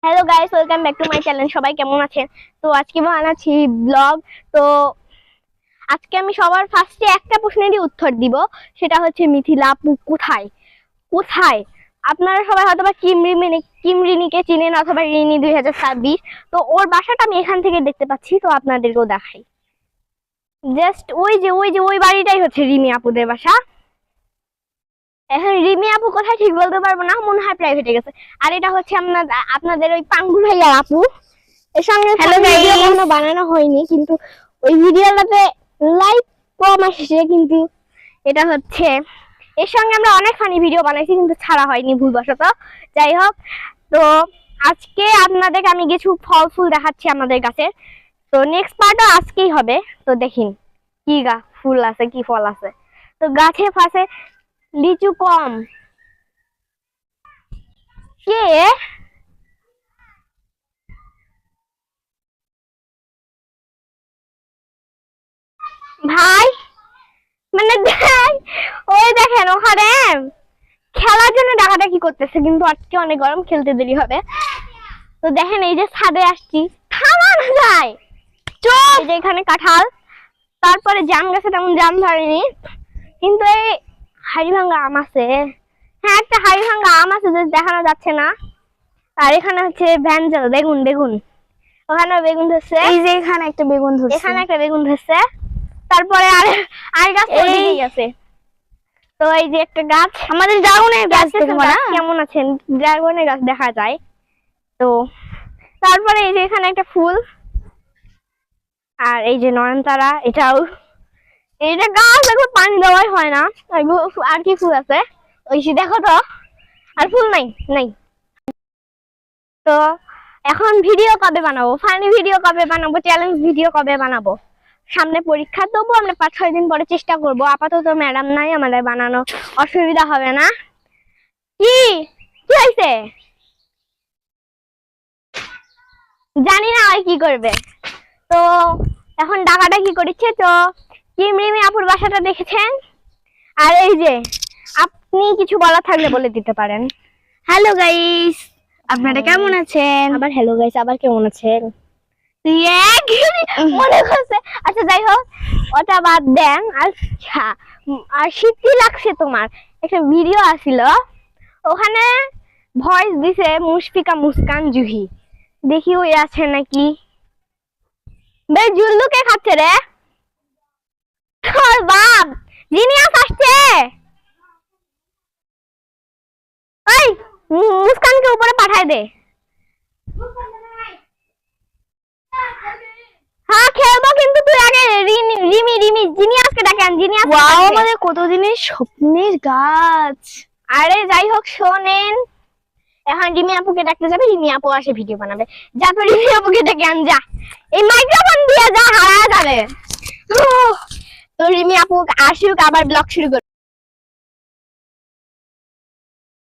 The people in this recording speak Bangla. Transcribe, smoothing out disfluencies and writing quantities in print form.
Hello guys, welcome back to my channel. সবাই কেমন আছেন? তো আজকে বানাচ্ছি ব্লগ। তো আজকে আমি সবার ফার্স্টে একটা প্রশ্নেরই উত্তর দিব, সেটা হচ্ছে মিথিলা আপু কোথায় কোথায়। আপনারা সবাই হয়তো বা কিমরিনিকে চিনেন অথবা রিনি 2026। তো ওর বাসাটা আমি এখান থেকে দেখতে পাচ্ছি, তো আপনাদেরকেও দেখাই। জাস্ট ওই বাড়িটাই হচ্ছে রিমি আপুদের বাসা। এখন রিমি আপু কোথায় ঠিক বলতে পারবো না, মনে হয় প্রাইভেটে গেছে। আর এটা হচ্ছে আপনাদের ওই পাঙ্গু ভাইয়া আপু। এর সঙ্গে ভিডিও কখনো বানানো হয়নি, কিন্তু ওই ভিডিওটাতে লাইক কম আসছে। কিন্তু এটা হচ্ছে এর সঙ্গে আমরা অনেক ফানি ভিডিও বানাইছি, কিন্তু ছাড়া হয়নি ভুলবশত। যাই হোক, তো আজকে আপনাদেরকে আমি কিছু ফল ফুল দেখাচ্ছি আমাদের গাছের। তো নেক্সট পার্টও আজকেই হবে। তো দেখিন কি ফুল আছে, কি ফল আছে। তো গাছে ফাঁসে লিচু কম। কে ভাই? মানে ওই দেখেন ওখানে খেলার জন্য ডাকাডাকি করতেছে, কিন্তু আজকে অনেক গরম, খেলতে দেরি হবে। তো দেখেন এই যে ছাদে আসছি, থামা না যায়। চুপ। এই যে এখানে কাঁঠাল, তারপরে জাম গাছে তেমন জাম ধরেনি, কিন্তু এই হাড়িভাঙ্গা আম আছে। হ্যাঁ, একটা হাড়িভাঙ্গা আম আছে যে দেখানো যাচ্ছে না। আর এখানে হচ্ছে ভ্যানজেল বেগুন, ওখানে বেগুন ধরছে। এই যে এখানে একটা বেগুন ধরছে, এখানে একটা বেগুন ধরছে। তারপরে আর গাছ ওইদিকেই আছে। তো এই যে একটা গাছ, আমাদের ড্রাগনের গাছ দেখবো না? কেমন আছেন? ড্রাগনের গাছ দেখা যায়। তো তারপরে এই যে এখানে একটা ফুল, আর এই যে নয়নতারা, এটাও এইটা গাছ দেখো, পানি দেওয়াই হয় না। আর কি ফুল আছে ওই দেখো তো, আর ফুল নাই। তো এখন ভিডিও কবে বানাবো, ফানি ভিডিও কবে বানাবো, চ্যালেঞ্জ ভিডিও কবে বানাবো? সামনে পরীক্ষা, তবু আমরা 5-6 দিন পরে চেষ্টা করব। আপাতত ম্যাডাম নাই, আমাদের বানানো অসুবিধা হবে না। কি কি হয়েছে জানি না ওই কি করবে। তো এখন ডাকাডাকি করেছে। তো কিমরিমি আপুর বাসাটা দেখেছেন। আর এই যে আপনি কিছু বলা থাকলে বলে দিতে পারেন। হ্যালো গাইস, আপনারা কেমন আছেন? আবার হ্যালো গাইস, আবার কেমন আছেন? মনে করছে। আচ্ছা যাই হোক, ওটা বাদ দেন। আচ্ছা, আর শীতই লাগছে তোমার? একটা ভিডিও আসিল, ওখানে ভয়েস দিছে মুশফিকা মুস্কান জুহি। দেখি ওই আছে নাকি। বেশ জুল্লুকে খাচ্ছে রে তোর বাপ। জিনিয়াস আসছে। ওই মুস্কানকে উপরে পাঠায় দে। হ্যাঁ খেলবো, কিন্তু তুই আগে রিমি জিনিয়াসকে ডাকে আন। জিনিয়াস ওয়াও, আমাদের কতদিনের স্বপ্নের গাছ। আরে যাই হোক, শোনেন, এখন রিমি আপুকে ডাকতে যাবে, রিমি আপু আসে ভিডিও বানাবে। যা তো রিমি আপুকে ডেকে আন, যা। এই মাইক্রোফোন দিয়ে যা, হারা যাবে। তো রিমি আপু আসুক, আবার ব্লগ শুরু করবে।